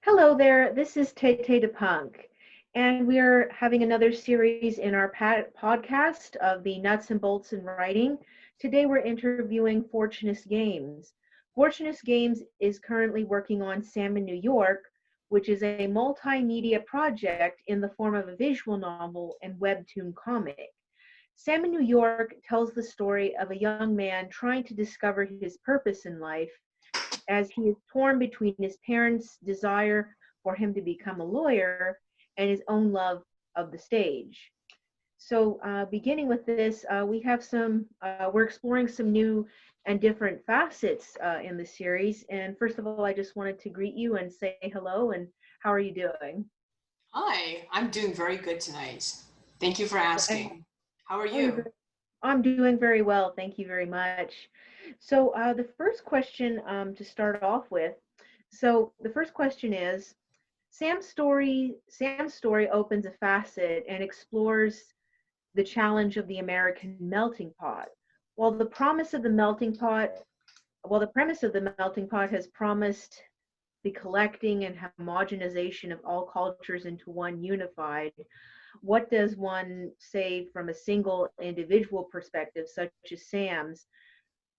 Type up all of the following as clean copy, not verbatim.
Hello there, this is Tete.Depunk, and we are having another series in our podcast of the nuts and bolts in writing. Today we're interviewing Fortunus Games. Fortunus Games is currently working on Sam in New York, which is a multimedia project in the form of a visual novel and webtoon comic. Sam in New York tells the story of a young man trying to discover his purpose in life as he is torn between his parents' desire for him to become a lawyer and his own love of the stage. So, beginning with this, we're exploring some new and different facets in the series. And first of all, I just wanted to greet you and say hello. And how are you doing? Hi, I'm doing very good tonight. Thank you for And, asking. How are oh, you're you? very, I'm doing very well. Thank you very much. So, the first question to start off with. So, the first question is, Sam's story opens a facet and explores the challenge of the American melting pot. While the promise of the melting pot, while the premise of the melting pot has promised the collecting and homogenization of all cultures into one unified, what does one say from a single individual perspective, such as Sam's?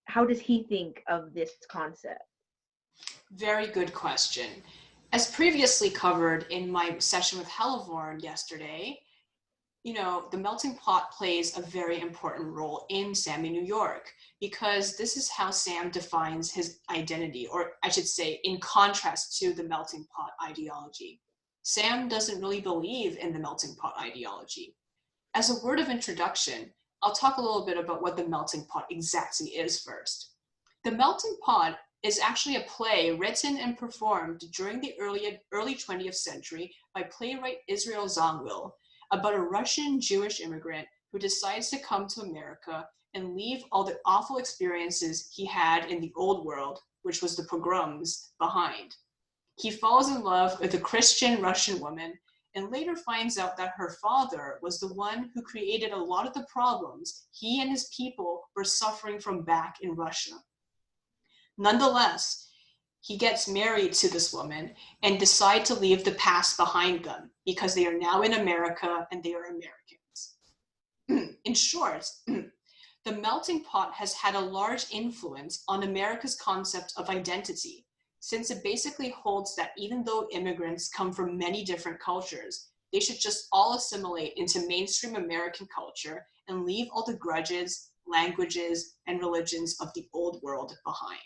How does he think of this concept? Very good question. As previously covered in my session with Hellevorn yesterday, the melting pot plays a very important role in Sam in New York because this is how Sam defines his identity, or I should say, in contrast to the melting pot ideology. Sam doesn't really believe in the melting pot ideology. As a word of introduction, I'll talk a little bit about what the melting pot exactly is first. The melting pot is actually a play written and performed during the early 20th century by playwright Israel Zangwill about a Russian Jewish immigrant who decides to come to America and leave all the awful experiences he had in the old world, which was the pogroms, behind. He falls in love with a Christian Russian woman and later finds out that her father was the one who created a lot of the problems he and his people were suffering from back in Russia. Nonetheless, he gets married to this woman and decide to leave the past behind them because they are now in America and they are Americans. In short, the melting pot has had a large influence on America's concept of identity, since it basically holds that even though immigrants come from many different cultures, they should just all assimilate into mainstream American culture and leave all the grudges, languages, and religions of the old world behind.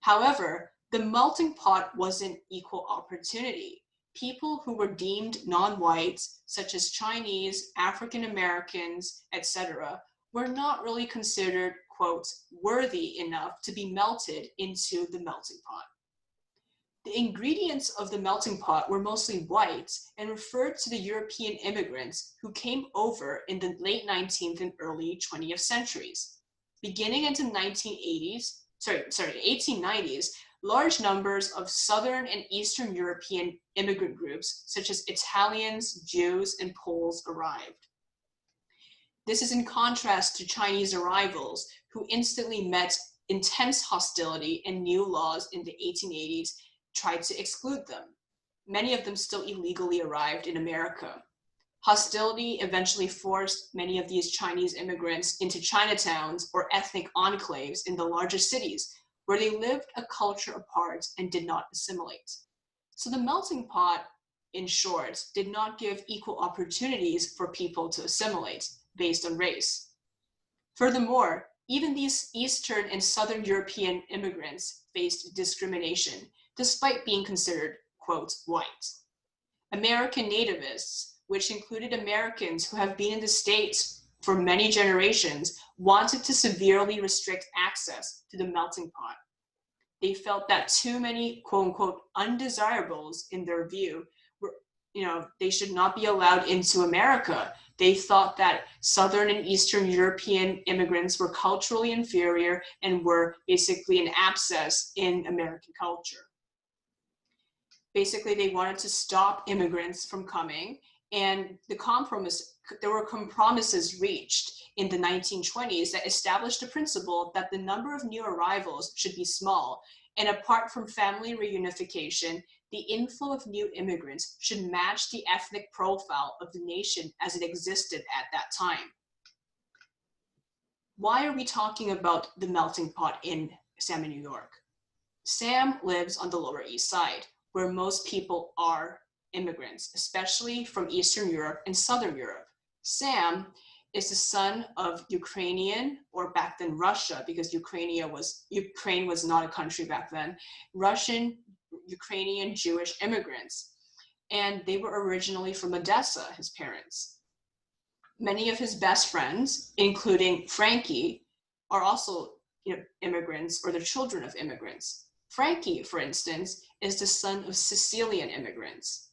However, the melting pot wasn't equal opportunity. People who were deemed non-white, such as Chinese, African Americans, etc., were not really considered, quote, worthy enough to be melted into the melting pot. The ingredients of the melting pot were mostly white and referred to the European immigrants who came over in the late 19th and early 20th centuries. Beginning into 1890s, large numbers of Southern and Eastern European immigrant groups, such as Italians, Jews, and Poles, arrived. This is in contrast to Chinese arrivals, who instantly met intense hostility and new laws in the 1880s tried to exclude them. Many of them still illegally arrived in America. Hostility eventually forced many of these Chinese immigrants into Chinatowns or ethnic enclaves in the larger cities, where they lived a culture apart and did not assimilate. So the melting pot, in short, did not give equal opportunities for people to assimilate based on race. Furthermore, even these Eastern and Southern European immigrants faced discrimination, despite being considered, quote, white. American nativists, which included Americans who have been in the States for many generations, wanted to severely restrict access to the melting pot. They felt that too many, quote unquote, undesirables in their view were, they should not be allowed into America. They thought that Southern and Eastern European immigrants were culturally inferior and were basically an abscess in American culture. Basically, they wanted to stop immigrants from coming, and there were compromises reached in the 1920s that established a principle that the number of new arrivals should be small, and apart from family reunification, the inflow of new immigrants should match the ethnic profile of the nation as it existed at that time. Why are we talking about the melting pot in Sam in New York? Sam lives on the Lower East Side, where most people are immigrants, especially from Eastern Europe and Southern Europe. Sam is the son of Ukrainian, or back then Russia, because Ukraine was not a country back then, Russian, Ukrainian, Jewish immigrants. And they were originally from Odessa, his parents. Many of his best friends, including Frankie, are also immigrants or the children of immigrants. Frankie, for instance, is the son of Sicilian immigrants.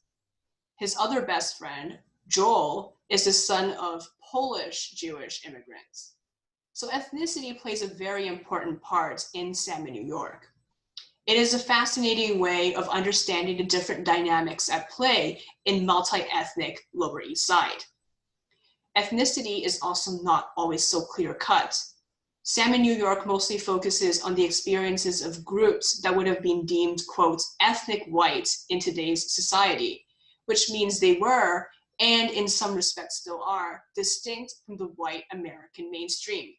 His other best friend, Joel, is the son of Polish Jewish immigrants. So ethnicity plays a very important part in Sam in New York. It is a fascinating way of understanding the different dynamics at play in multi-ethnic Lower East Side. Ethnicity is also not always so clear-cut. Sam in New York mostly focuses on the experiences of groups that would have been deemed, quote, ethnic white in today's society, which means they were, and in some respects still are, distinct from the white American mainstream.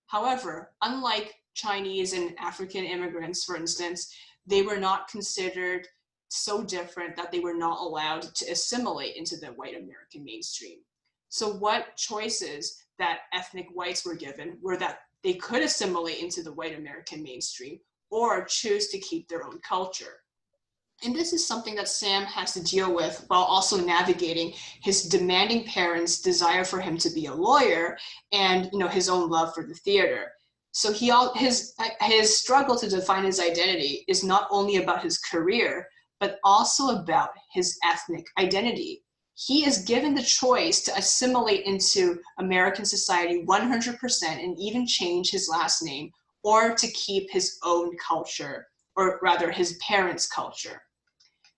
However, unlike Chinese and African immigrants, for instance, they were not considered so different that they were not allowed to assimilate into the white American mainstream. So what choices that ethnic whites were given were that they could assimilate into the white American mainstream or choose to keep their own culture. And this is something that Sam has to deal with while also navigating his demanding parents' desire for him to be a lawyer and his own love for the theater. So his struggle to define his identity is not only about his career, but also about his ethnic identity. He is given the choice to assimilate into American society 100% and even change his last name, or to keep his own culture, or rather his parents' culture.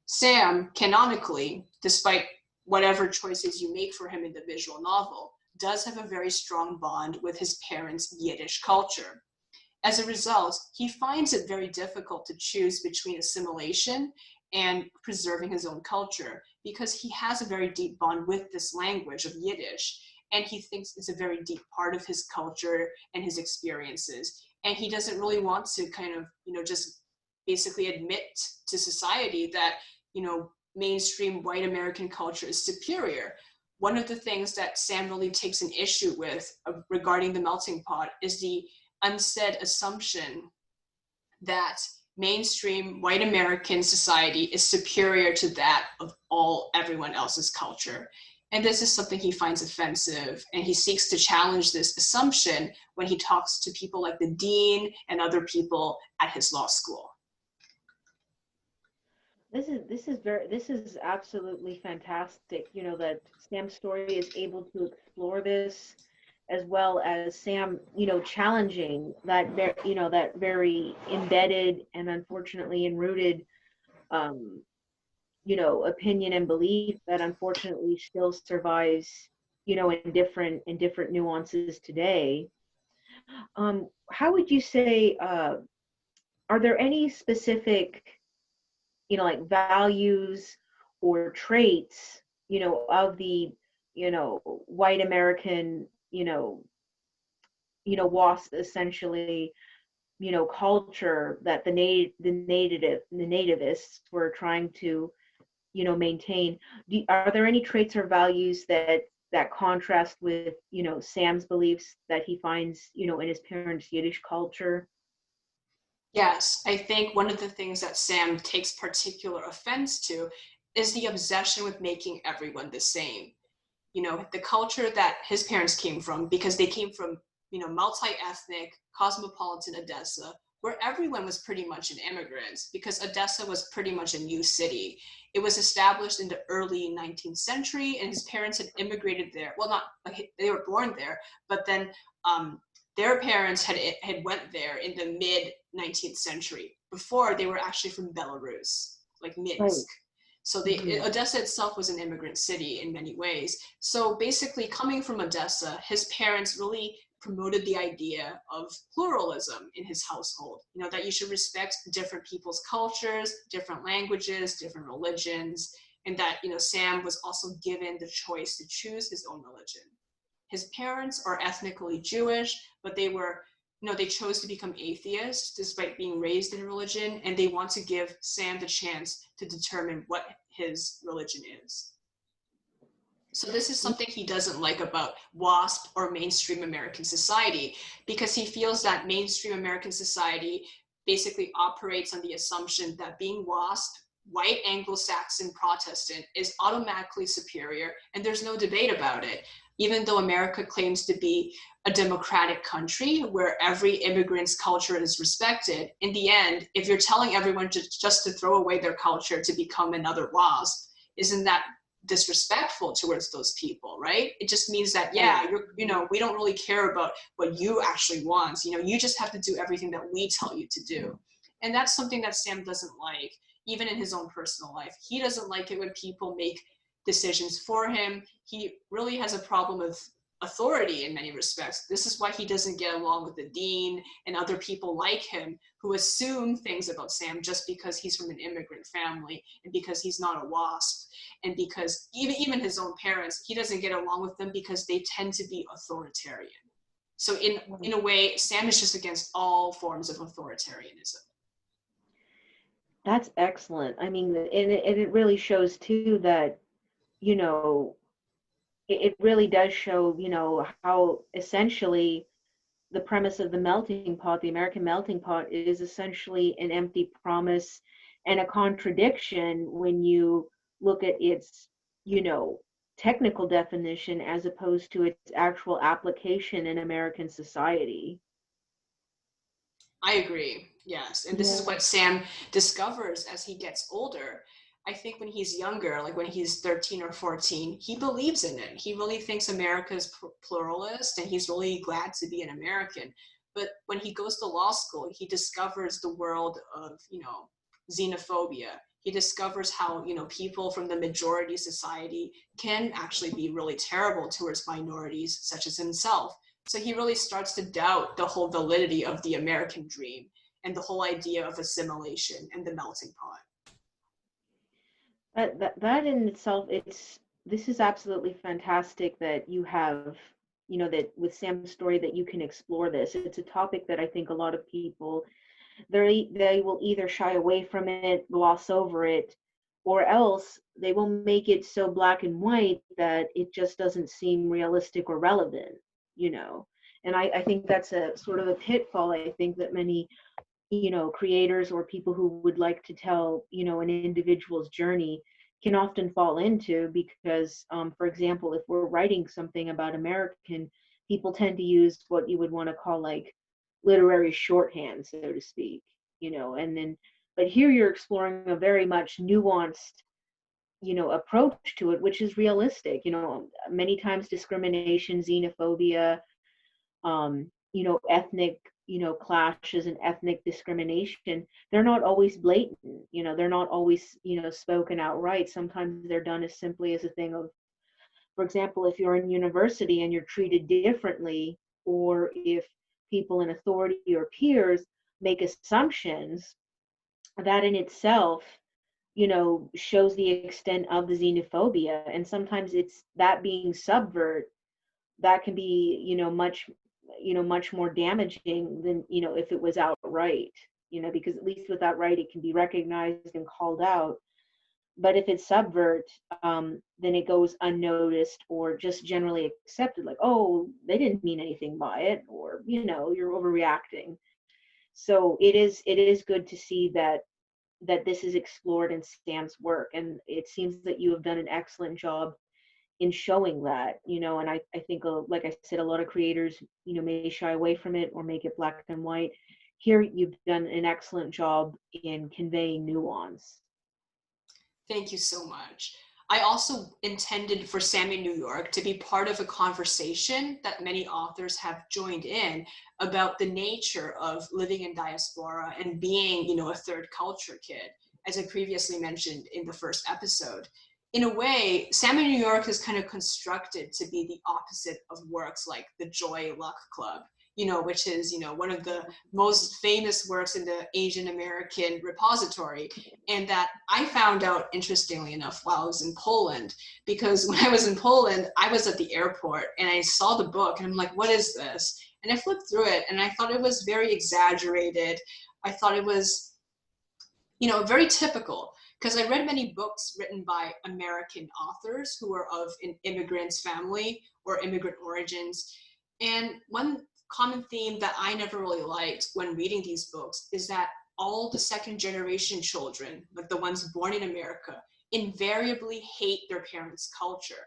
Sam, canonically, despite whatever choices you make for him in the visual novel, does have a very strong bond with his parents' Yiddish culture. As a result, he finds it very difficult to choose between assimilation and preserving his own culture, because he has a very deep bond with this language of Yiddish, and he thinks it's a very deep part of his culture and his experiences. And he doesn't really want to kind of, just basically admit to society that, mainstream white American culture is superior. One of the things that Sam really takes an issue with regarding the melting pot is the unsaid assumption that mainstream white American society is superior to that of everyone else's culture. And this is something he finds offensive, and he seeks to challenge this assumption when he talks to people like the dean and other people at his law school. This is absolutely fantastic, that Sam's story is able to explore this, as well as Sam, challenging that very embedded and unfortunately enrooted, opinion and belief that unfortunately still survives, in different nuances today. How would you say, are there any specific, like values or traits, of the, white American, WASP essentially, culture that the nativists were trying to, maintain? Are there any traits or values that contrast with, Sam's beliefs that he finds, in his parents' Yiddish culture? Yes, I think one of the things that Sam takes particular offense to is the obsession with making everyone the same. The culture that his parents came from, because they came from, multi-ethnic, cosmopolitan Odessa, where everyone was pretty much an immigrant, because Odessa was pretty much a new city. It was established in the early 19th century, and his parents had immigrated there. Well, not like they were born there, but then their parents had went there in the mid 19th century. Before, they were actually from Belarus, like Minsk. Right. So Odessa itself was an immigrant city in many ways. So basically, coming from Odessa, his parents really promoted the idea of pluralism in his household, that you should respect different people's cultures, different languages, different religions, and that, Sam was also given the choice to choose his own religion. His parents are ethnically Jewish, but they chose to become atheists despite being raised in religion, and they want to give Sam the chance to determine what his religion is. So this is something he doesn't like about WASP or mainstream American society, because he feels that mainstream American society basically operates on the assumption that being WASP, white Anglo-Saxon Protestant, is automatically superior, and there's no debate about it. Even though America claims to be a democratic country where every immigrant's culture is respected, in the end, if you're telling everyone just to throw away their culture to become another WASP, isn't that disrespectful towards those people, right? It just means that, we don't really care about what you actually want. You just have to do everything that we tell you to do. And that's something that Sam doesn't like, even in his own personal life. He doesn't like it when people make decisions for him. He really has a problem with authority in many respects. This is why he doesn't get along with the dean and other people like him who assume things about Sam just because he's from an immigrant family and because he's not a WASP, and because even his own parents, he doesn't get along with them because they tend to be authoritarian. So in a way, Sam is just against all forms of authoritarianism. That's excellent. I mean, and it really shows too that, it really does show, how essentially the premise of the melting pot, the American melting pot, is essentially an empty promise and a contradiction when you look at its, technical definition as opposed to its actual application in American society. I agree, yes. And this is what Sam discovers as he gets older. I think when he's younger, like when he's 13 or 14, he believes in it. He really thinks America is pluralist, and he's really glad to be an American. But when he goes to law school, he discovers the world of, xenophobia. He discovers how, people from the majority society can actually be really terrible towards minorities, such as himself. So he really starts to doubt the whole validity of the American dream and the whole idea of assimilation and the melting pot. That in itself, this is absolutely fantastic that you have, that with Sam's story that you can explore this. It's a topic that I think a lot of people, they will either shy away from it, gloss over it, or else they will make it so black and white that it just doesn't seem realistic or relevant. And I think that's a sort of a pitfall, I think, that many creators or people who would like to tell an individual's journey can often fall into, because for example, if we're writing something about American, people tend to use what you would want to call like literary shorthand, so to speak, and then, but here you're exploring a very much nuanced approach to it, which is realistic. Many times discrimination, xenophobia, ethnic, clashes and ethnic discrimination, they're not always blatant, they're not always, spoken outright. Sometimes they're done as simply as a thing of, for example, if you're in university and you're treated differently, or if people in authority or peers make assumptions, that in itself, shows the extent of the xenophobia. And sometimes it's that being subvert that can be, much more damaging than, if it was outright, because at least with outright, it can be recognized and called out. But if it's subvert, then it goes unnoticed or just generally accepted, like, oh, they didn't mean anything by it, or, you're overreacting. So it is good to see that this is explored in Sam's work. And it seems that you have done an excellent job in showing that, and I think, like I said, a lot of creators, may shy away from it or make it black and white. Here, you've done an excellent job in conveying nuance. Thank you so much. I also intended for Sam in New York to be part of a conversation that many authors have joined in about the nature of living in diaspora and being, a third culture kid, as I previously mentioned in the first episode. in a way, Sam in New York is kind of constructed to be the opposite of works like the Joy Luck Club, which is, one of the most famous works in the Asian American repository. And that I found out, interestingly enough, while I was in Poland, because when I was in Poland, I was at the airport and I saw the book and I'm like, what is this? And I flipped through it and I thought it was very exaggerated. I thought it was, very typical, because I read many books written by American authors who are of an immigrant's family or immigrant origins. And one common theme that I never really liked when reading these books is that all the second generation children, like the ones born in America, invariably hate their parents' culture.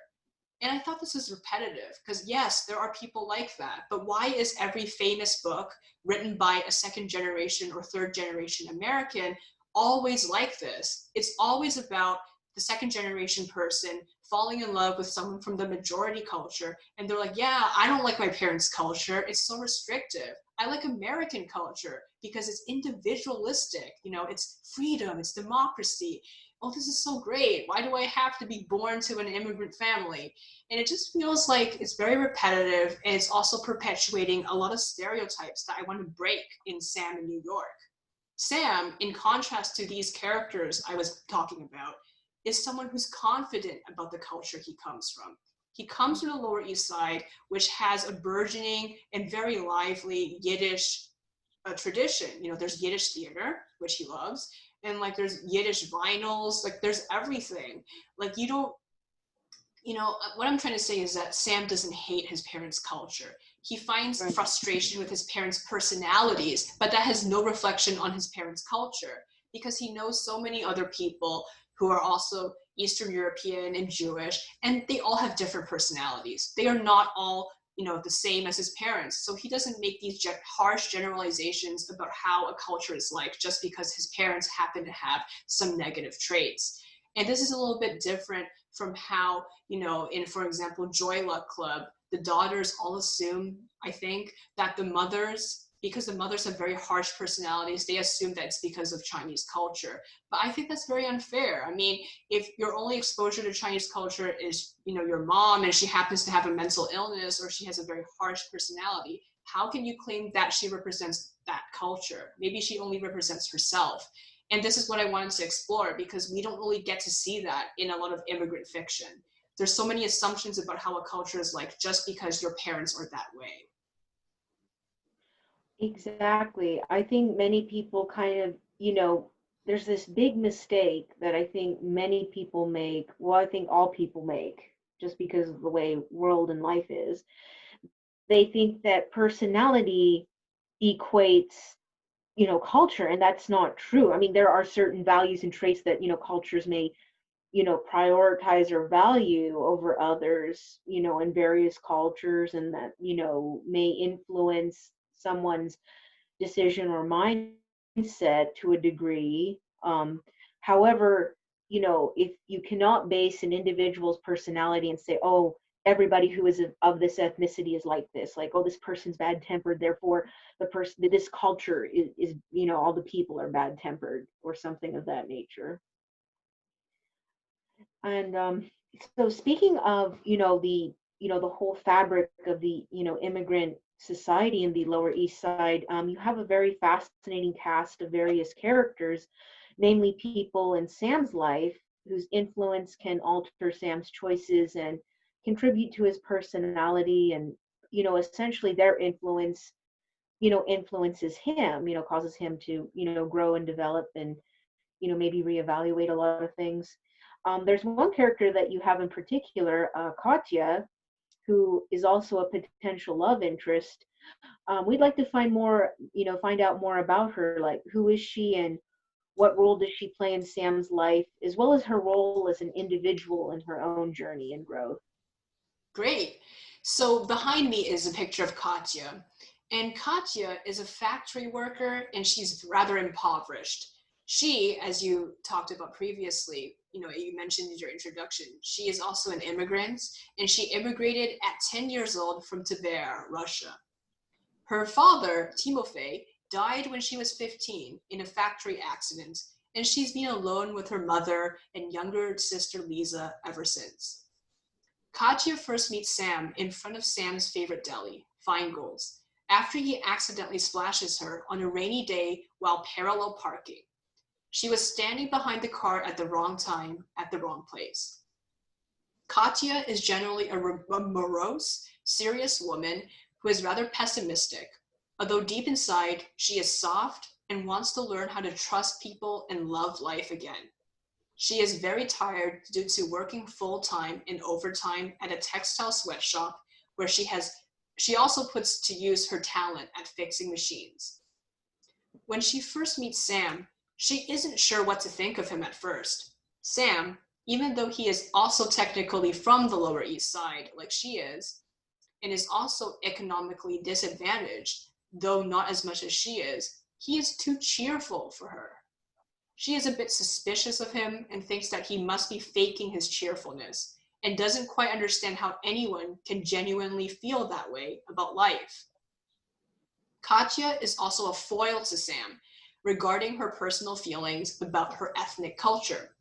And I thought this was repetitive because yes, there are people like that, but why is every famous book written by a second generation or third generation American always like this? It's always about the second generation person falling in love with someone from the majority culture. And they're like, yeah, I don't like my parents' culture. It's so restrictive. I like American culture because it's individualistic. It's freedom, it's democracy. Oh, this is so great. Why do I have to be born to an immigrant family? And it just feels like it's very repetitive, and it's also perpetuating a lot of stereotypes that I want to break in Sam in New York. Sam, in contrast to these characters I was talking about, is someone who's confident about the culture he comes from. He comes from the Lower East Side, which has a burgeoning and very lively Yiddish tradition. There's Yiddish theater, which he loves, and like there's Yiddish vinyls, like there's everything. Like what I'm trying to say is that Sam doesn't hate his parents' culture. He finds Right. frustration with his parents' personalities, but that has no reflection on his parents' culture because he knows so many other people who are also Eastern European and Jewish, and they all have different personalities. They are not all, the same as his parents. So he doesn't make these harsh generalizations about how a culture is like just because his parents happen to have some negative traits. And this is a little bit different from how, in, for example, Joy Luck Club, the daughters all assume, I think, that the mothers, because the mothers have very harsh personalities, they assume that it's because of Chinese culture. But I think that's very unfair. I mean, if your only exposure to Chinese culture is, your mom and she happens to have a mental illness or she has a very harsh personality, how can you claim that she represents that culture? Maybe she only represents herself. And this is what I wanted to explore because we don't really get to see that in a lot of immigrant fiction. There's so many assumptions about how a culture is like just because your parents are that way. Exactly. I think many people kind of, there's this big mistake that I think many people make. Well, I think all people make just because of the way world and life is. They think that personality equates, culture, and that's not true. I mean, there are certain values and traits that, cultures may, prioritize or value over others, in various cultures, and that, may influence someone's decision or mindset to a degree. However, if you cannot base an individual's personality and say, oh, everybody who is of this ethnicity is like this, like, oh, this person's bad tempered, therefore this culture is, all the people are bad tempered or something of that nature. And so speaking of, the whole fabric of the, immigrant society in the Lower East Side, you have a very fascinating cast of various characters, namely people in Sam's life whose influence can alter Sam's choices and contribute to his personality. And, essentially their influence, influences him, causes him to, grow and develop and, maybe reevaluate a lot of things. There's one character that you have in particular, Katya, who is also a potential love interest. We'd like to find out more about her, like who is she and what role does she play in Sam's life, as well as her role as an individual in her own journey and growth. Great. So behind me is a picture of Katya. And Katya is a factory worker and she's rather impoverished. She, as you talked about previously, you mentioned in your introduction, she is also an immigrant and she immigrated at 10 years old from Tver, Russia. Her father, Timofey, died when she was 15 in a factory accident, and she's been alone with her mother and younger sister Lisa ever since. Katya first meets Sam in front of Sam's favorite deli, Feingold's, after he accidentally splashes her on a rainy day while parallel parking. She was standing behind the car at the wrong time, at the wrong place. Katya is generally a morose, serious woman who is rather pessimistic, although deep inside, she is soft and wants to learn how to trust people and love life again. She is very tired due to working full-time and overtime at a textile sweatshop where she also puts to use her talent at fixing machines. When she first meets Sam, she isn't sure what to think of him at first. Sam, even though he is also technically from the Lower East Side, like she is, and is also economically disadvantaged, though not as much as she is, he is too cheerful for her. She is a bit suspicious of him and thinks that he must be faking his cheerfulness, and doesn't quite understand how anyone can genuinely feel that way about life. Katya is also a foil to Sam regarding her personal feelings about her ethnic culture.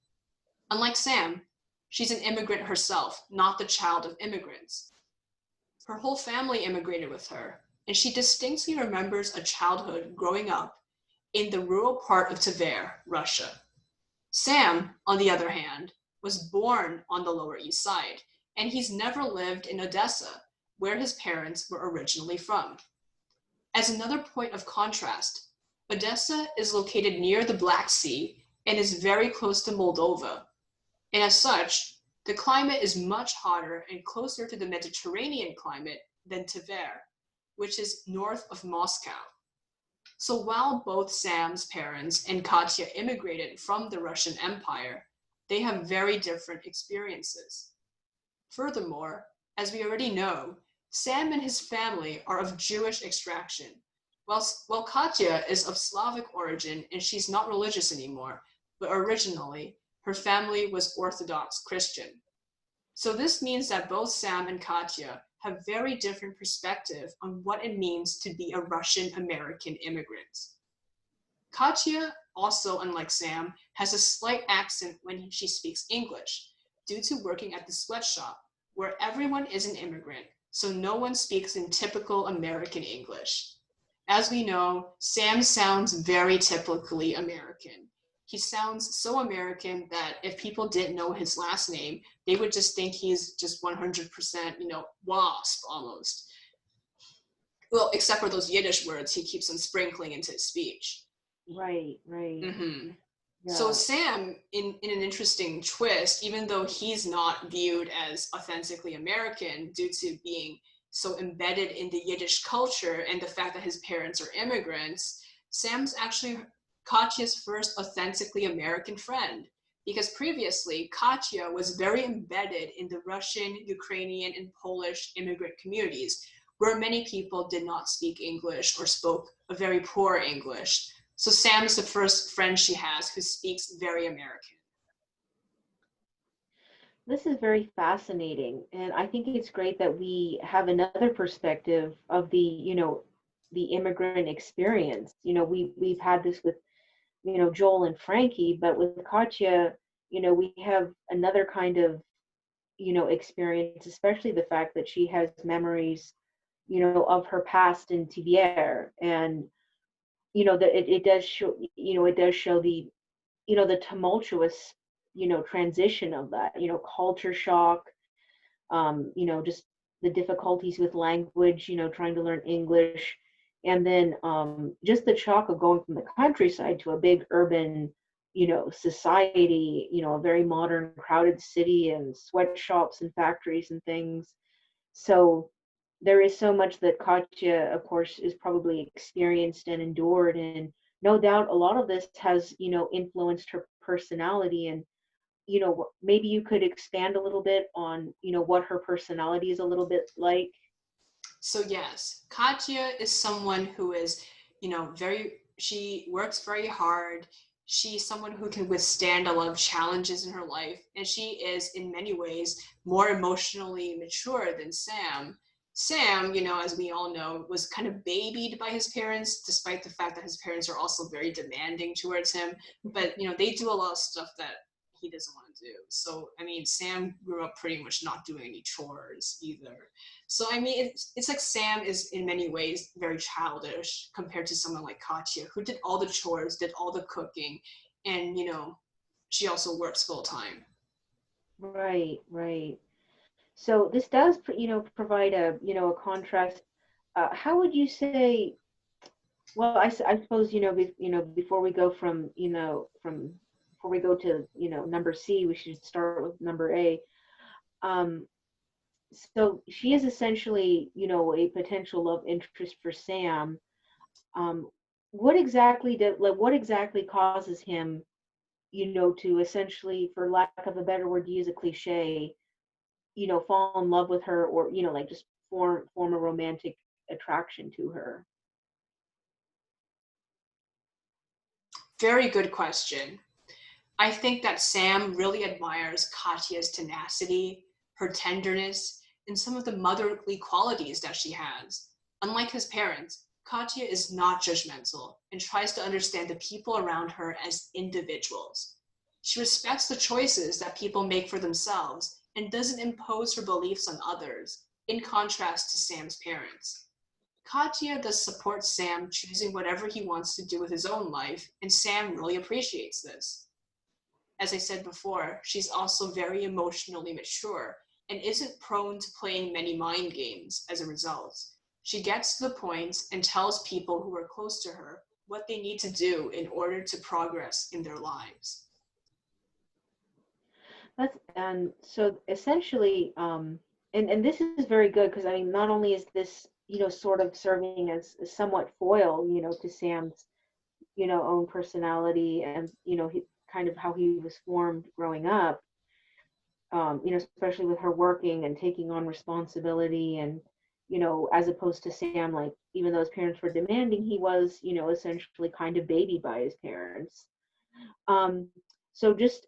Unlike Sam, she's an immigrant herself, not the child of immigrants. Her whole family immigrated with her, and she distinctly remembers a childhood growing up in the rural part of Tver, Russia. Sam, on the other hand, was born on the Lower East Side, and he's never lived in Odessa, where his parents were originally from. As another point of contrast, Odessa is located near the Black Sea and is very close to Moldova, and as such, the climate is much hotter and closer to the Mediterranean climate than Tver, which is north of Moscow. So while both Sam's parents and Katya immigrated from the Russian Empire, they have very different experiences. Furthermore, as we already know, Sam and his family are of Jewish extraction, while Katya is of Slavic origin and she's not religious anymore, but originally, her family was Orthodox Christian. So this means that both Sam and Katya have very different perspective on what it means to be a Russian American immigrant. Katya, also unlike Sam, has a slight accent when she speaks English, due to working at the sweatshop, where everyone is an immigrant, so no one speaks in typical American English. As we know, Sam sounds very typically American. He sounds so American that if people didn't know his last name, they would just think he's just 100%, WASP almost. Well, except for those Yiddish words he keeps on sprinkling into his speech. Right. Mm-hmm. Yeah. So Sam, in an interesting twist, even though he's not viewed as authentically American due to being so embedded in the Yiddish culture and the fact that his parents are immigrants, Sam's actually Katya's first authentically American friend, because previously Katya was very embedded in the Russian, Ukrainian, and Polish immigrant communities, where many people did not speak English or spoke a very poor English. So Sam is the first friend she has who speaks very American. This is very fascinating, and I think it's great that we have another perspective of the immigrant experience. We've had this with Joel and Frankie, but with Katya, we have another kind of experience, especially the fact that she has memories of her past in Tver, and that it does show the the tumultuous transition of that, culture shock, just the difficulties with language, trying to learn English, and then just the shock of going from the countryside to a big urban society, a very modern crowded city and sweatshops and factories and things. So there is so much that Katya, of course, is probably experienced and endured, and no doubt a lot of this has influenced her personality. And maybe you could expand a little bit on what her personality is a little bit like. So yes, Katya is someone who is she works very hard. She's someone who can withstand a lot of challenges in her life, and she is in many ways more emotionally mature than Sam. Sam, as we all know, was kind of babied by his parents, despite the fact that his parents are also very demanding towards him. But, they do a lot of stuff that he doesn't want to do. So, I mean, Sam grew up pretty much not doing any chores either. So, I mean, it's like Sam is in many ways very childish compared to someone like Katya, who did all the chores, did all the cooking, and, she also works full time. Right, right. So this does, provide a, a contrast. How would you say? Well, I suppose, before we go from, before we go to, number C, we should start with number A. Um, so she is essentially, a potential love interest for Sam. Um, what exactly causes him, to essentially, for lack of a better word, to use a cliche, fall in love with her, or, like, just form a romantic attraction to her? Very good question. I think that Sam really admires Katya's tenacity, her tenderness, and some of the motherly qualities that she has. Unlike his parents, Katya is not judgmental and tries to understand the people around her as individuals. She respects the choices that people make for themselves and doesn't impose her beliefs on others, in contrast to Sam's parents. Katya thus supports Sam choosing whatever he wants to do with his own life, and Sam really appreciates this. As I said before, she's also very emotionally mature and isn't prone to playing many mind games as a result. She gets to the point and tells people who are close to her what they need to do in order to progress in their lives. That's and so essentially, and this is very good, because I mean, not only is this, sort of serving as a somewhat foil, to Sam's, own personality, and, kind of how he was formed growing up, especially with her working and taking on responsibility, and, as opposed to Sam, like, even though his parents were demanding, he was, essentially kind of babied by his parents. Um, so just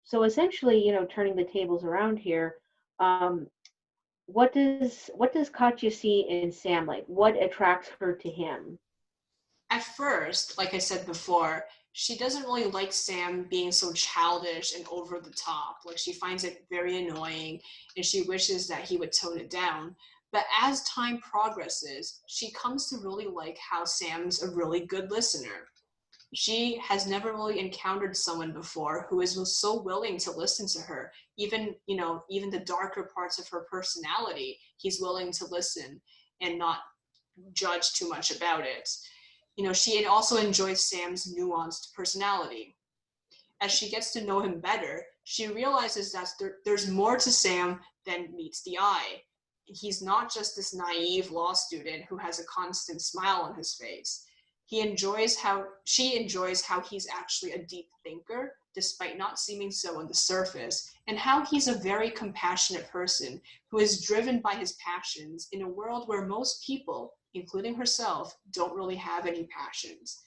so essentially, turning the tables around here, um, what does Katya see in Sam? Like, what attracts her to him? At first, like I said before, she doesn't really like Sam being so childish and over the top. Like, she finds it very annoying and she wishes that he would tone it down. But as time progresses, she comes to really like how Sam's a really good listener. She has never really encountered someone before who is so willing to listen to her. Even the darker parts of her personality, he's willing to listen and not judge too much about it. She also enjoys Sam's nuanced personality. As she gets to know him better, she realizes that there's more to Sam than meets the eye. He's not just this naive law student who has a constant smile on his face. She enjoys how he's actually a deep thinker, despite not seeming so on the surface, and how he's a very compassionate person who is driven by his passions in a world where most people, including herself, don't really have any passions.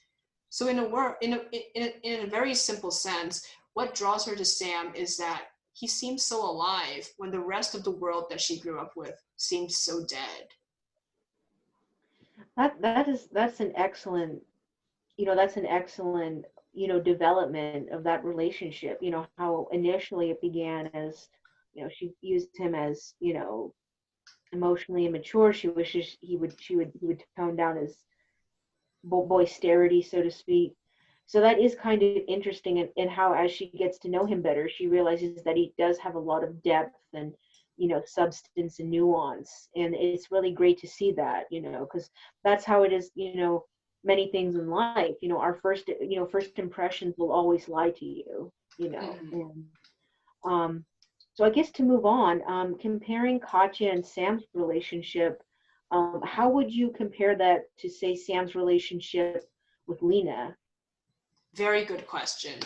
So in a very simple sense, what draws her to Sam is that he seems so alive when the rest of the world that she grew up with seemed so dead. That's an excellent, that's an excellent, development of that relationship. How initially it began as, she used him as, emotionally immature. She wishes he would tone down his boisterity, so to speak. So that is kind of interesting, in how, as she gets to know him better, she realizes that he does have a lot of depth and, substance and nuance. And it's really great to see that, because that's how it is, many things in life. Our first impressions will always lie to you, Mhm. and so I guess, to move on, comparing Katya and Sam's relationship, how would you compare that to, say, Sam's relationship with Lena? Very good question.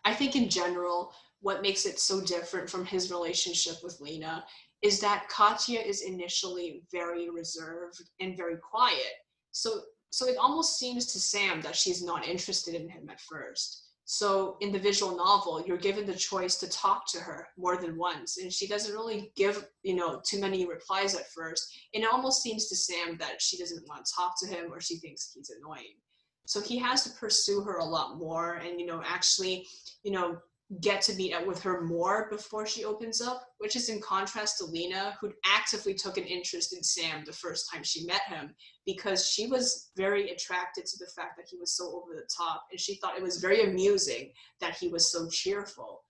I think in general, what makes it so different from his relationship with Lena is that Katya is initially very reserved and very quiet. So it almost seems to Sam that she's not interested in him at first. So in the visual novel, you're given the choice to talk to her more than once, and she doesn't really give, too many replies at first. And it almost seems to Sam that she doesn't want to talk to him, or she thinks he's annoying. So he has to pursue her a lot more, and actually, you know, get to meet up with her more before she opens up, which is in contrast to Lena, who actively took an interest in Sam the first time she met him, because she was very attracted to the fact that he was so over the top, and she thought it was very amusing that he was so cheerful.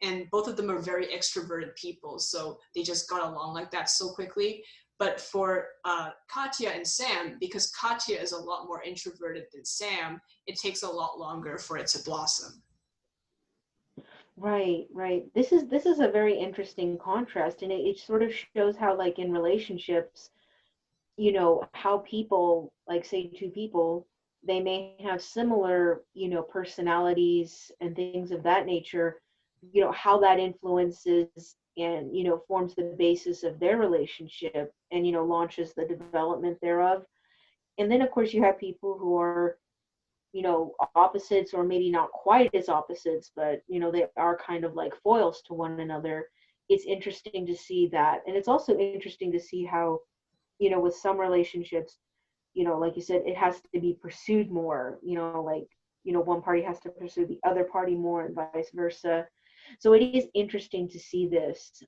And both of them are very extroverted people, so they just got along like that so quickly. But for Katya and Sam, because Katya is a lot more introverted than Sam, it takes a lot longer for it to blossom. Right, right. This is a very interesting contrast, and it sort of shows how, like, in relationships, how people, like, say two people, they may have similar, personalities and things of that nature, how that influences and, forms the basis of their relationship and, launches the development thereof. And then, of course, you have people who are, opposites, or maybe not quite as opposites, but, they are kind of like foils to one another. It's interesting to see that. And it's also interesting to see how, with some relationships, like you said, it has to be pursued more, like, one party has to pursue the other party more and vice versa. So it is interesting to see this.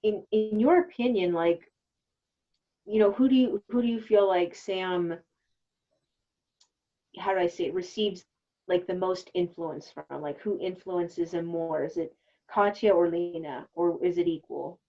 In your opinion, like, who do you feel like Sam, how do I say it, receives like the most influence from? Like, who influences him more? Is it Katya or Lena, or is it equal?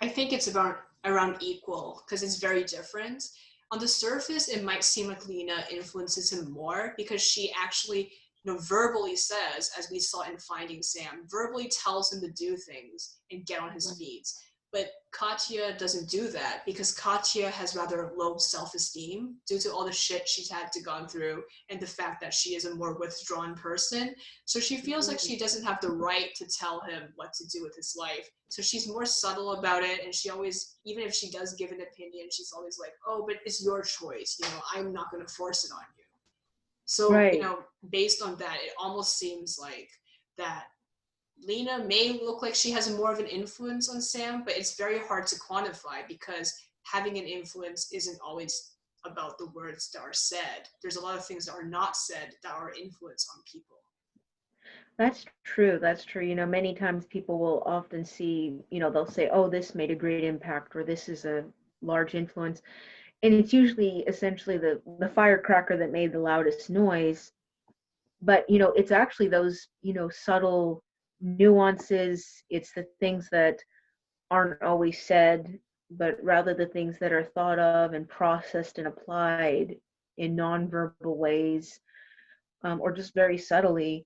I think it's about around equal, because it's very different. On the surface, it might seem like Lena influences him more because she actually, verbally says, as we saw in Finding Sam, verbally tells him to do things and get on his feet. But Katya doesn't do that because Katya has rather low self-esteem due to all the shit she's had to gone through and the fact that she is a more withdrawn person. So she feels like she doesn't have the right to tell him what to do with his life. So she's more subtle about it, and she always, even if she does give an opinion, she's always like, oh, but it's your choice. I'm not going to force it on you. So, Right. based on that, it almost seems like that Lena may look like she has more of an influence on Sam, but it's very hard to quantify because having an influence isn't always about the words that are said. There's a lot of things that are not said that are influence on people. That's true. That's true. Many times people will often see, they'll say, oh, this made a great impact, or this is a large influence. And it's usually essentially the firecracker that made the loudest noise. But, it's actually those, subtle nuances. It's the things that aren't always said, but rather the things that are thought of and processed and applied in nonverbal ways, or just very subtly,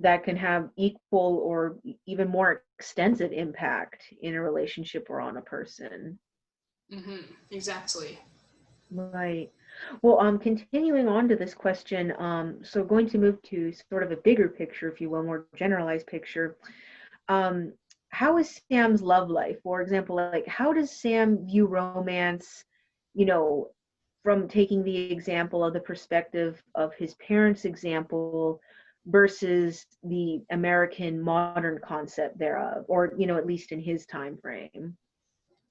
that can have equal or even more extensive impact in a relationship or on a person. Exactly. Right. Well, continuing on to this question, so going to move to sort of a bigger picture, if you will, more generalized picture. Um, how is Sam's love life? For example, like, how does Sam view romance, you know, from taking the example of the perspective of his parents' example versus the American modern concept thereof, or, at least in his time frame?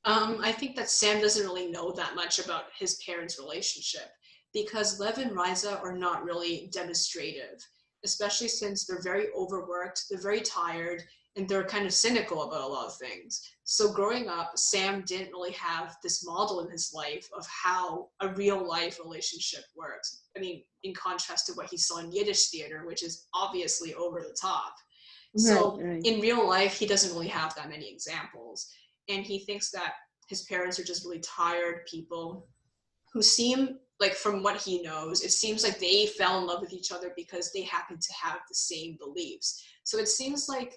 I think that Sam doesn't really know that much about his parents' relationship because Lev and Riza are not really demonstrative, especially since they're very overworked, they're very tired, and they're kind of cynical about a lot of things. So growing up, Sam didn't really have this model in his life of how a real life relationship works. I mean, in contrast to what he saw in Yiddish theater, which is obviously over the top. Right, So right. in real life, he doesn't really have that many examples. And he thinks that his parents are just really tired people who seem like, from what he knows, it seems like they fell in love with each other because they happen to have the same beliefs. So it seems like,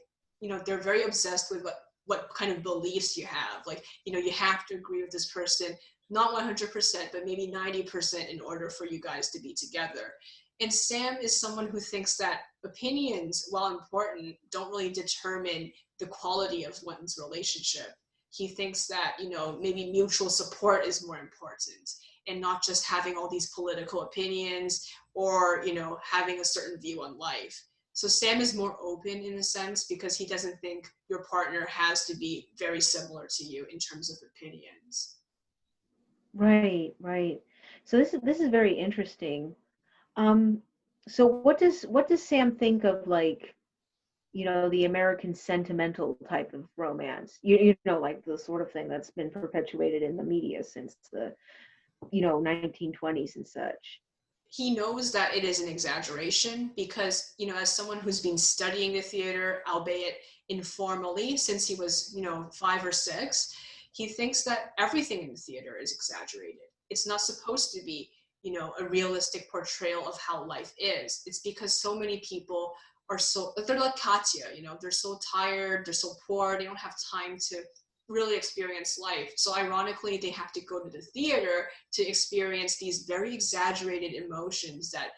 they're very obsessed with what kind of beliefs you have. Like, you have to agree with this person, not 100%, but maybe 90% in order for you guys to be together. And Sam is someone who thinks that opinions, while important, don't really determine the quality of one's relationship. He thinks that, maybe mutual support is more important and not just having all these political opinions or, having a certain view on life. So Sam is more open in a sense because he doesn't think your partner has to be very similar to you in terms of opinions. Right, right. So this is very interesting. Um, so what does Sam think of, like, the American sentimental type of romance? Like the sort of thing that's been perpetuated in the media since the 1920s and such. He knows that it is an exaggeration because, as someone who's been studying the theater, albeit informally, since he was, 5 or 6, he thinks that everything in the theater is exaggerated. It's not supposed to be, a realistic portrayal of how life is. It's because so many people they're like Katya, they're so tired, they're so poor, they don't have time to really experience life. So ironically, they have to go to the theater to experience these very exaggerated emotions that,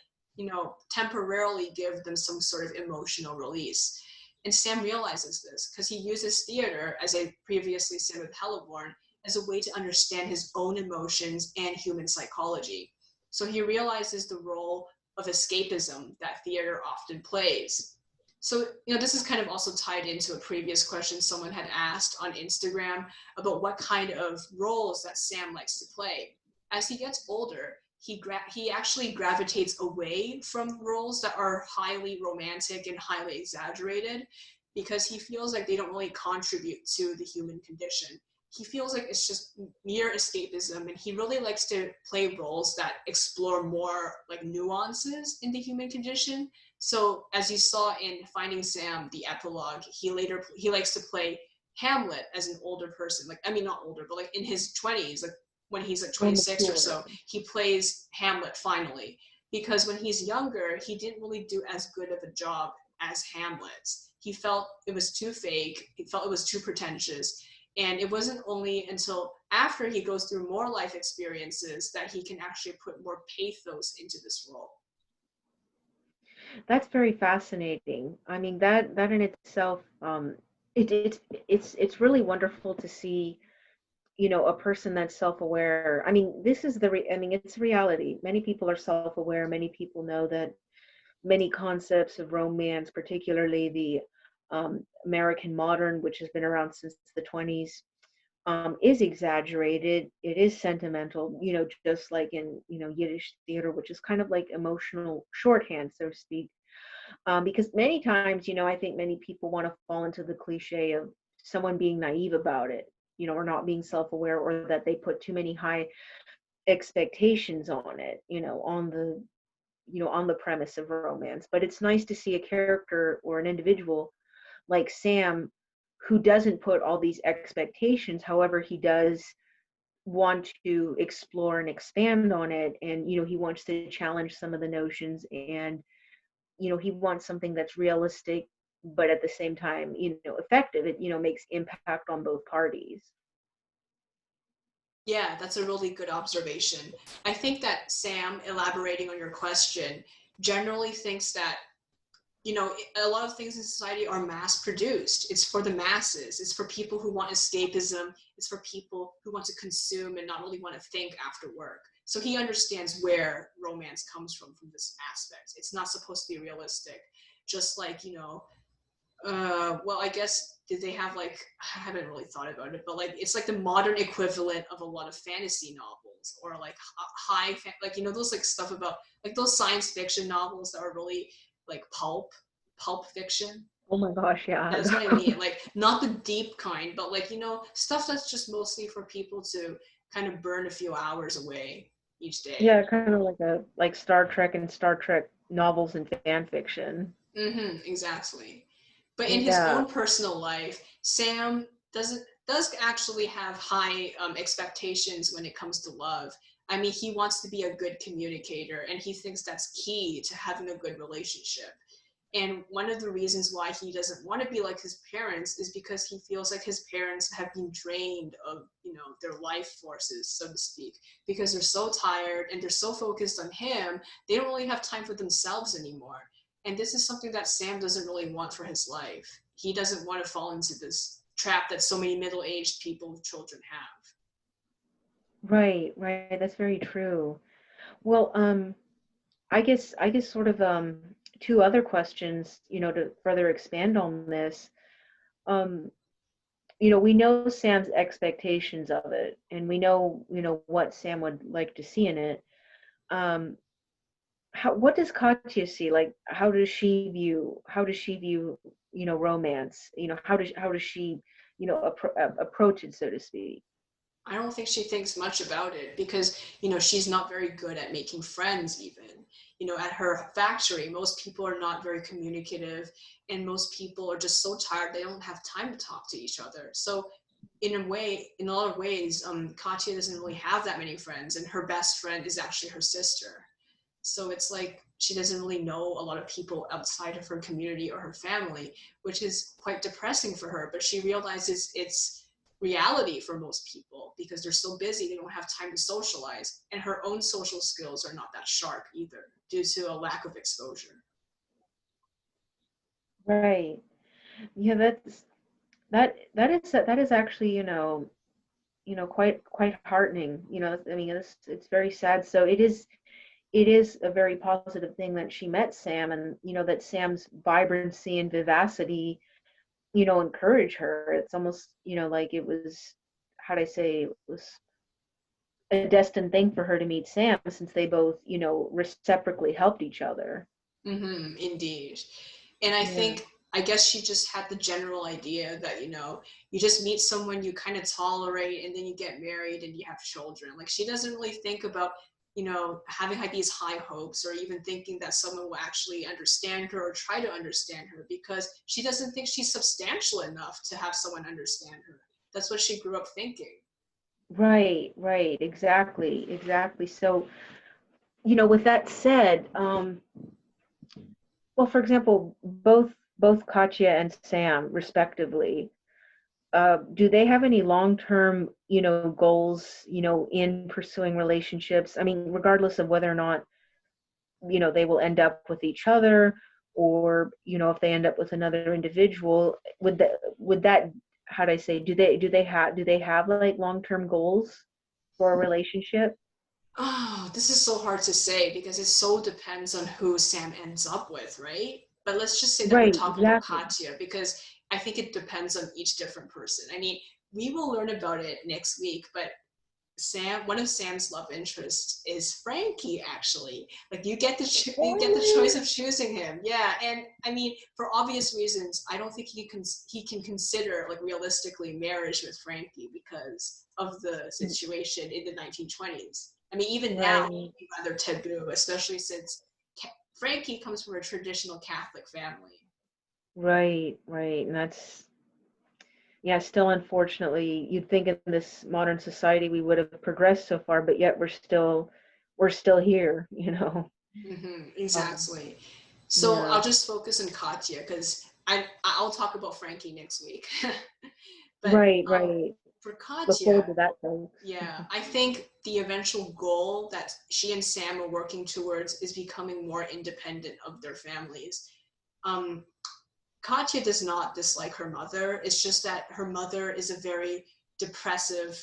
temporarily give them some sort of emotional release. And Sam realizes this because he uses theater, as I previously said with Helleborn, as a way to understand his own emotions and human psychology. So he realizes the role of escapism that theater often plays. So, this is kind of also tied into a previous question someone had asked on Instagram about what kind of roles that Sam likes to play. As he gets older, he actually gravitates away from roles that are highly romantic and highly exaggerated because he feels like they don't really contribute to the human condition. He feels like it's just mere escapism, and he really likes to play roles that explore more like nuances in the human condition. So as you saw in Finding Sam, the epilogue, he likes to play Hamlet as an older person. Like, I mean, not older, but like in his 20s, like when he's like 26 or so, he plays Hamlet finally. Because when he's younger, he didn't really do as good of a job as Hamlet. He felt it was too fake. He felt it was too pretentious. And it wasn't only until after he goes through more life experiences that he can actually put more pathos into this role. That's very fascinating. I mean, that in itself, it's really wonderful to see, a person that's self-aware. I mean, I mean, it's reality. Many people are self-aware. Many people know that many concepts of romance, particularly the American modern, which has been around since the 20s, is exaggerated. It is sentimental, just like in, Yiddish theater, which is kind of like emotional shorthand, so to speak. Because many times, I think many people want to fall into the cliche of someone being naive about it, or not being self-aware, or that they put too many high expectations on it, on the premise of romance. But it's nice to see a character or an individual like Sam who doesn't put all these expectations. However, he does want to explore and expand on it, and he wants to challenge some of the notions, and he wants something that's realistic but at the same time effective. It makes impact on both parties. Yeah, that's a really good observation. I think that Sam, elaborating on your question, generally thinks that, a lot of things in society are mass produced. It's for the masses. It's for people who want escapism. It's for people who want to consume and not really want to think after work. So he understands where romance comes from this aspect. It's not supposed to be realistic. Just like, well, I guess did they have like I haven't really thought about it, but like it's like the modern equivalent of a lot of fantasy novels or like like those like stuff about like those science fiction novels that are really like pulp fiction. Oh my gosh, yeah. That's what I mean. Like not the deep kind, but like stuff that's just mostly for people to kind of burn a few hours away each day. Yeah, kind of like Star Trek and Star Trek novels and fan fiction. Exactly. But in his Yeah. own personal life, Sam does actually have high expectations when it comes to love. I mean, he wants to be a good communicator, and he thinks that's key to having a good relationship. And one of the reasons why he doesn't want to be like his parents is because he feels like his parents have been drained of, their life forces, so to speak, because they're so tired and they're so focused on him, they don't really have time for themselves anymore. And this is something that Sam doesn't really want for his life. He doesn't want to fall into this trap that so many middle-aged people with children have. Right, right. That's very true. Well, I guess sort of two other questions, to further expand on this. Um, we know Sam's expectations of it, and we know, what Sam would like to see in it. Um, what does Katya see? Like, how does she view, romance? How does she, approach it, so to speak? I don't think she thinks much about it because, she's not very good at making friends even. At her factory, most people are not very communicative and most people are just so tired they don't have time to talk to each other. So in a lot of ways, Katya doesn't really have that many friends, and her best friend is actually her sister. So it's like she doesn't really know a lot of people outside of her community or her family, which is quite depressing for her. But she realizes it's reality for most people because they're so busy, they don't have time to socialize. And her own social skills are not that sharp either due to a lack of exposure. Right. Yeah, that is actually, quite heartening. I mean, it's very sad. So it is a very positive thing that she met Sam, and that Sam's vibrancy and vivacity, encourage her. It's almost, like it was, how do I say, it was a destined thing for her to meet Sam, since they both, reciprocally helped each other. Indeed. And Yeah. I guess she just had the general idea that, you just meet someone you kind of tolerate and then you get married and you have children. Like she doesn't really think about, having like these high hopes or even thinking that someone will actually understand her or try to understand her because she doesn't think she's substantial enough to have someone understand her. That's what she grew up thinking. Right, right, exactly. So, with that said, well, for example, both Katya and Sam, respectively, do they have any long-term, goals, in pursuing relationships? I mean, regardless of whether or not, they will end up with each other, or, if they end up with another individual, would that, how do I say, do they have like long-term goals for a relationship? Oh, this is so hard to say because it so depends on who Sam ends up with, right? But let's just say that we're Right, talking about exactly. Katya because I think it depends on each different person. I mean, we will learn about it next week, but one of Sam's love interests is Frankie. Actually, like you get the choice of choosing him. Yeah, and I mean, for obvious reasons, I don't think he can consider like realistically marriage with Frankie because of the situation in the 1920s. I mean, even now, it Right, would be rather taboo, especially since Frankie comes from a traditional Catholic family. right, and that's, yeah, still, unfortunately, you'd think in this modern society we would have progressed so far, but yet we're still here, Um, Exactly. So yeah. I'll just focus on Katya because I'll talk about Frankie next week. But Right, right. for Look forward Katya, to that, folks. yeah, I think the eventual goal that she and Sam are working towards is becoming more independent of their families. Um, Katya does not dislike her mother. It's just that her mother is a very depressive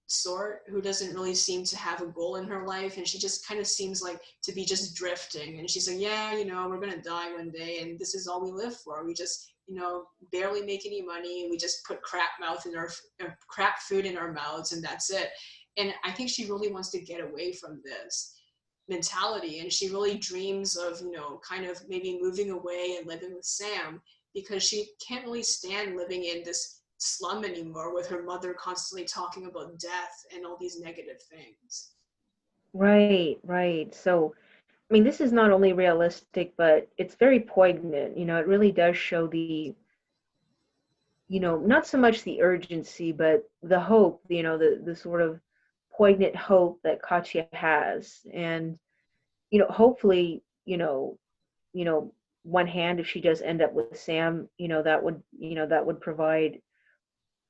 sort who doesn't really seem to have a goal in her life. And she just kind of seems like to be just drifting. And she's like, yeah, we're going to die one day. And this is all we live for. We just, barely make any money. We just put crap food in our mouths and that's it. And I think she really wants to get away from this mentality. And she really dreams of, kind of maybe moving away and living with Sam because she can't really stand living in this slum anymore with her mother constantly talking about death and all these negative things. Right, right. So, I mean, this is not only realistic, but it's very poignant. It really does show not so much the urgency, but the hope, the sort of poignant hope that Katya has. And, hopefully, you know, one hand, if she does end up with Sam, that would provide,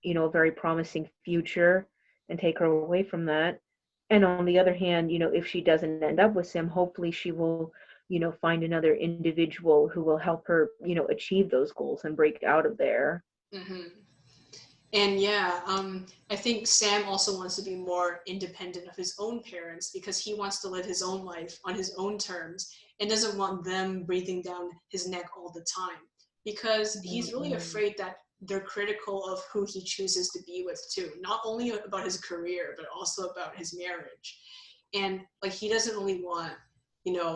a very promising future and take her away from that. And on the other hand, if she doesn't end up with Sam, hopefully she will, find another individual who will help her, achieve those goals and break out of there. hmm And yeah, I think Sam also wants to be more independent of his own parents because he wants to live his own life on his own terms. and doesn't want them breathing down his neck all the time, because he's really afraid that they're critical of who he chooses to be with too, not only about his career, but also about his marriage. And like, he doesn't really want,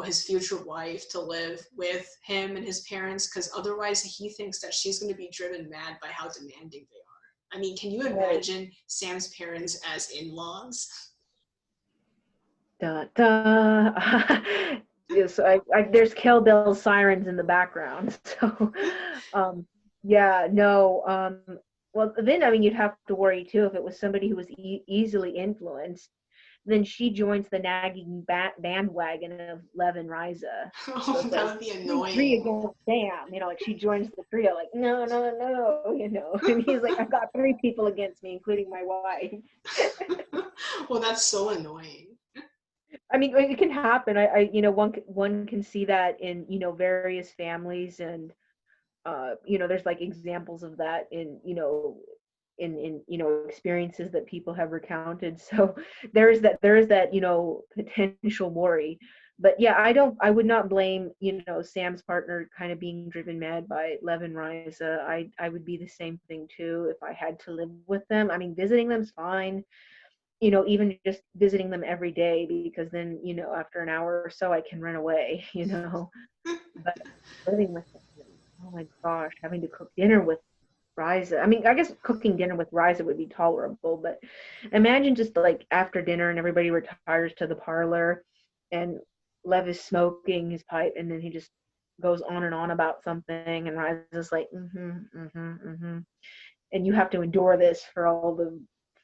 his future wife to live with him and his parents, because otherwise he thinks that she's going to be driven mad by how demanding they are. I mean, can you imagine Sam's parents as in-laws? Da, da. Yes, there's Kill Bill sirens in the background. So, yeah, no. Well, then, I mean, you'd have to worry too if it was somebody who was easily influenced. Then she joins the nagging bandwagon of Lev and Riza. So Oh, it's that like would be three annoying. against Sam. Like she joins the trio. Like no, no, no. And he's like, I've got three people against me, including my wife. Well, that's so annoying. I mean, it can happen. One can see that in various families, and there's like examples of that in experiences that people have recounted. So there is that potential worry. But yeah, I would not blame Sam's partner kind of being driven mad by Lev and Riza. I would be the same thing too if I had to live with them. I mean, visiting them's fine, even just visiting them every day, because then, after an hour or so I can run away, but living with them, oh my gosh, having to cook dinner with Riza. I mean, I guess cooking dinner with Riza would be tolerable, but imagine just like after dinner and everybody retires to the parlor and Lev is smoking his pipe and then he just goes on and on about something and Riza's like, and you have to endure this for all the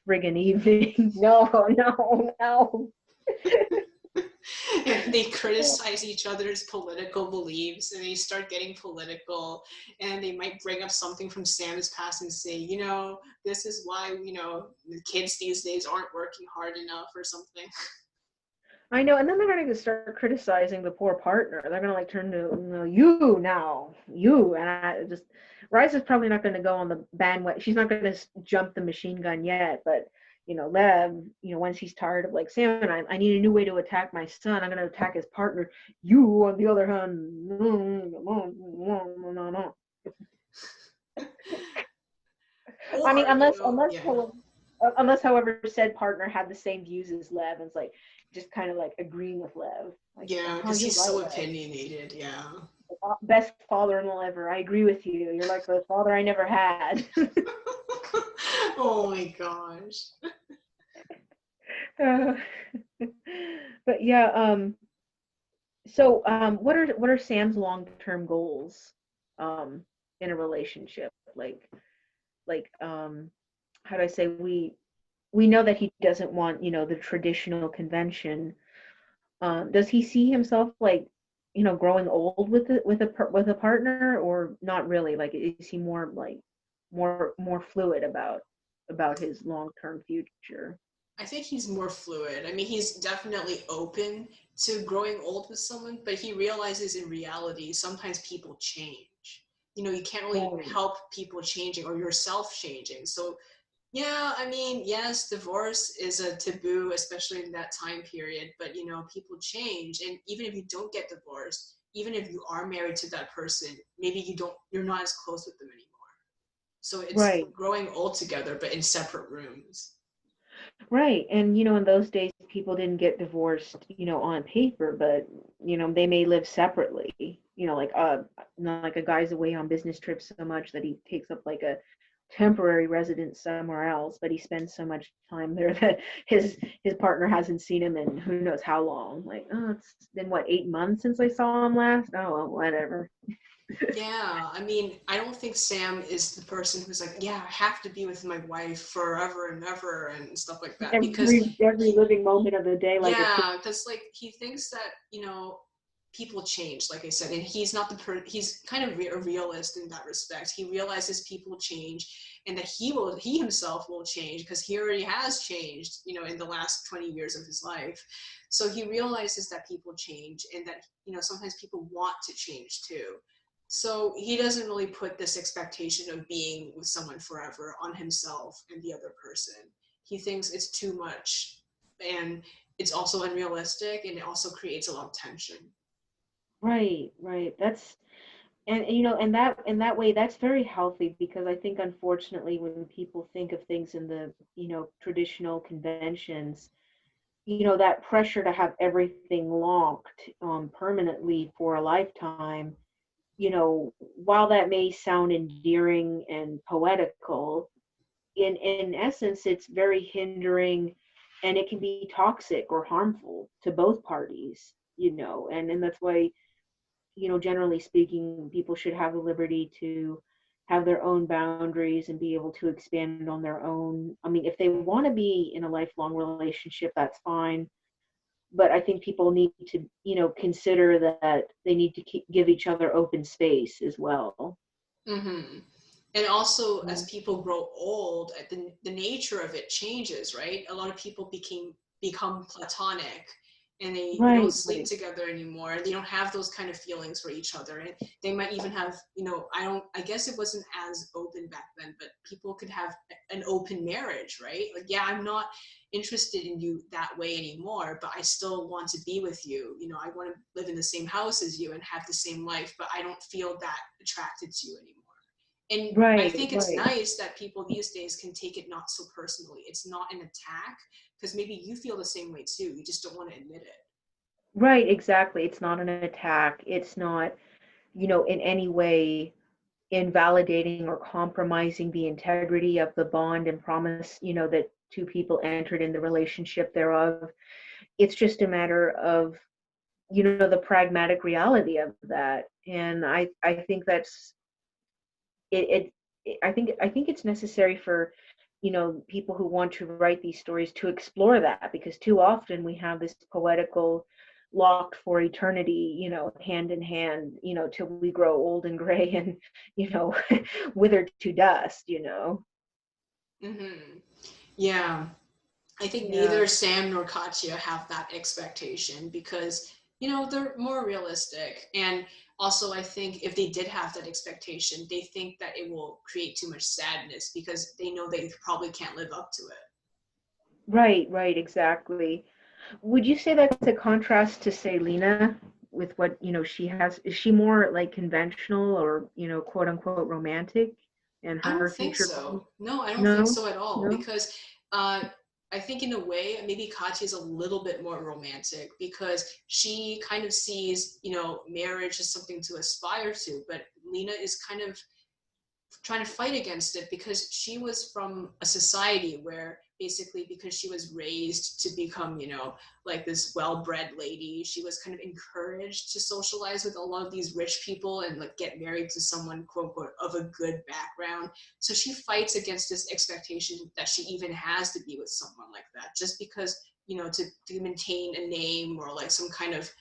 friggin' evening. No, no, no. They criticize each other's political beliefs and they start getting political, and they might bring up something from Sam's past and say, this is why, the kids these days aren't working hard enough or something. I know, and then they're going to start criticizing the poor partner. They're going to like turn to you now, you, and Rice is probably not going to go on the bandwagon. She's not going to jump the machine gun yet, but Lev, once he's tired of like Sam and I need a new way to attack my son. I'm going to attack his partner. You, on the other hand, no. I mean, unless, however, said partner had the same views as Lev, and it's like just kind of like agreeing with Lev. Like, yeah, because he's so opinionated. Yeah. Best father-in-law ever. I agree with you. You're like the father I never had. Oh my gosh. But yeah. So, what are Sam's long-term goals, in a relationship? How do I say, we know that he doesn't want the traditional convention. Does he see himself like growing old with a partner, or not really? Like, is he more like more fluid about his long-term future? I think he's more fluid. I mean, he's definitely open to growing old with someone, but he realizes in reality sometimes people change. You can't really help people changing or yourself changing. So yeah, I mean, yes, divorce is a taboo, especially in that time period, but people change. And even if you don't get divorced, even if you are married to that person, maybe you're not as close with them anymore. So it's growing old together, but in separate rooms. Right. And in those days people didn't get divorced, on paper, but they may live separately. Like a guy's away on business trips so much that he takes up like a temporary residence somewhere else, but he spends so much time there that his partner hasn't seen him in who knows how long. Like, oh, it's been what, 8 months since I saw him last? Oh, well, whatever. Yeah, I mean, I don't think Sam is the person who's like, yeah, I have to be with my wife forever and ever and stuff like that. Every living moment of the day, like yeah, because like he thinks that people change, like I said, and he's not he's kind of a realist in that respect. He realizes people change, and that he himself will change because he already has changed, in the last 20 years of his life. So he realizes that people change, and that sometimes people want to change too. So he doesn't really put this expectation of being with someone forever on himself and the other person. He thinks it's too much, and it's also unrealistic, and it also creates a lot of tension. Right. That's, and you know, and that in that way, that's very healthy, because I think unfortunately when people think of things in the, traditional conventions, that pressure to have everything locked permanently for a lifetime, while that may sound endearing and poetical, in essence, it's very hindering, and it can be toxic or harmful to both parties, and that's why, generally speaking, people should have the liberty to have their own boundaries and be able to expand on their own. I mean, if they want to be in a lifelong relationship, that's fine. But I think people need to, consider that they need to give each other open space as well. Mm-hmm. And also, Yeah. as people grow old, the nature of it changes, right? A lot of people become platonic, and they don't Right, sleep right. together anymore. They don't have those kind of feelings for each other, and they might even have, I guess it wasn't as open back then, but people could have an open marriage, right? Like, yeah, I'm not interested in you that way anymore, but I still want to be with you. I want to live in the same house as you and have the same life, but I don't feel that attracted to you anymore. And I Right, think it's right. nice that people these days can take it not so personally. It's not an attack, because maybe you feel the same way too. You just don't want to admit it. Right, exactly. It's not an attack. It's not, in any way invalidating or compromising the integrity of the bond and promise, that two people entered in the relationship thereof. It's just a matter of, the pragmatic reality of that. And I think that's I think it's necessary for, people who want to write these stories to explore that, because too often we have this poetical locked for eternity, hand in hand, till we grow old and gray and, you know, wither to dust. Mm-hmm. Yeah. I think Yeah. neither Sam nor Katya have that expectation because, they're more realistic. And also, I think if they did have that expectation, they think that it will create too much sadness because they know they probably can't live up to it. Right, exactly. Would you say that's a contrast to, say, Lena, with what, she has? Is she more like conventional, or, quote unquote romantic in I her don't think future goals? so. No, I don't think No? so at all. No? Because uh, I think in a way, maybe Katya is a little bit more romantic because she kind of sees, marriage as something to aspire to. But Lena is kind of trying to fight against it because she was from a society where basically because she was raised to become like this well-bred lady, she was kind of encouraged to socialize with a lot of these rich people and like get married to someone quote unquote of a good background. So she fights against this expectation that she even has to be with someone like that just because to maintain a name or like some kind of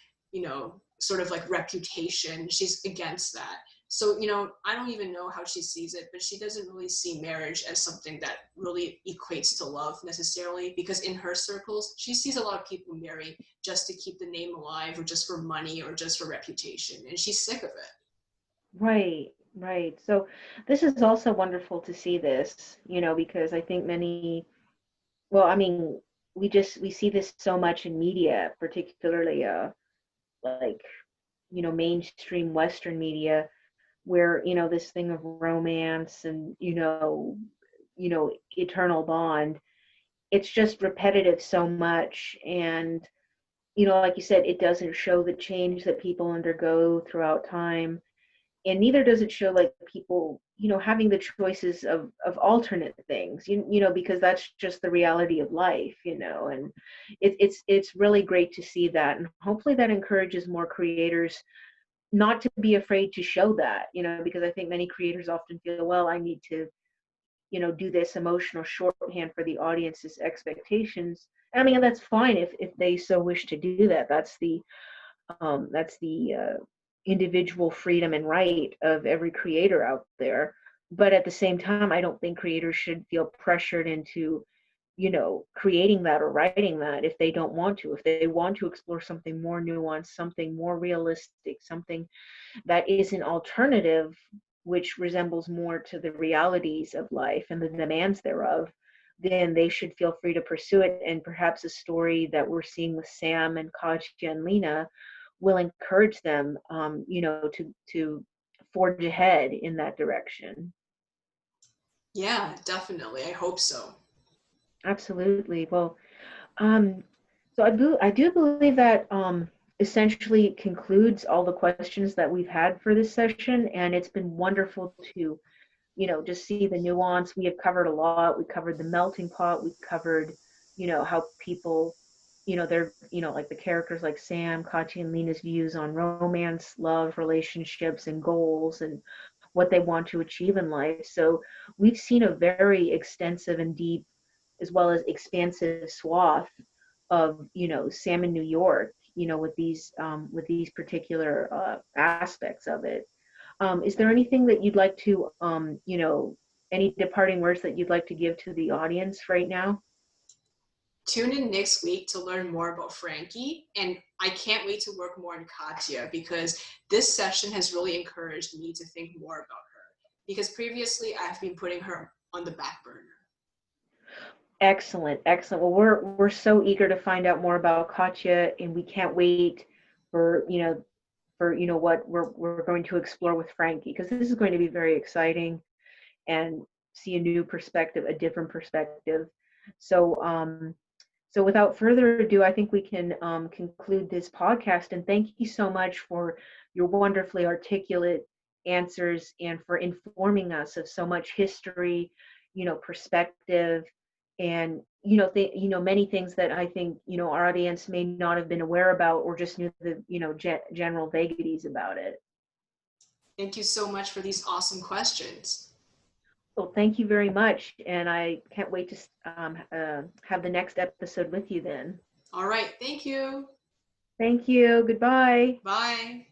sort of like reputation. She's against that. So, I don't even know how she sees it, but she doesn't really see marriage as something that really equates to love necessarily, because in her circles, she sees a lot of people marry just to keep the name alive or just for money or just for reputation, and she's sick of it. Right. So this is also wonderful to see this, because I think well, I mean, we see this so much in media, particularly like, mainstream Western media, where, this thing of romance and, eternal bond, it's just repetitive so much. And, like you said, it doesn't show the change that people undergo throughout time, and neither does it show like people, having the choices of alternate things, because that's just the reality of life, and it's really great to see that, and hopefully that encourages more creators not to be afraid to show that, because I think many creators often feel, well, I need to, do this emotional shorthand for the audience's expectations. I mean, that's fine if they so wish to do that. That's the individual freedom and right of every creator out there. But at the same time, I don't think creators should feel pressured into, creating that or writing that if they don't want to. If they want to explore something more nuanced, something more realistic, something that is an alternative, which resembles more to the realities of life and the demands thereof, then they should feel free to pursue it. And perhaps a story that we're seeing with Sam and Katya and Lena will encourage them, to forge ahead in that direction. Yeah, definitely. I hope so. Absolutely. Well, um, so I do believe that essentially concludes all the questions that we've had for this session, and it's been wonderful to, just see the nuance. We have covered a lot. We covered the melting pot. We covered, how people, they're, like the characters like Sam, Katya, and Lena's views on romance, love, relationships, and goals, and what they want to achieve in life. So we've seen a very extensive and deep, as well as expansive swath of, Sam in New York, with these particular aspects of it. Is there anything that you'd like to, any departing words that you'd like to give to the audience right now? Tune in next week to learn more about Frankie, and I can't wait to work more on Katya because this session has really encouraged me to think more about her because previously I've been putting her on the back burner. Excellent, excellent. Well, we're so eager to find out more about Katya, and we can't wait for, what we're going to explore with Frankie, because this is going to be very exciting, and see a new perspective, a different perspective. So, so without further ado, I think we can conclude this podcast. And thank you so much for your wonderfully articulate answers, and for informing us of so much history, perspective, and many things that I think, our audience may not have been aware about, or just knew the, general vagaries about it. Thank you so much for these awesome questions. Well, thank you very much, and I can't wait to have the next episode with you then. All right, thank you. Thank you. Goodbye. Bye.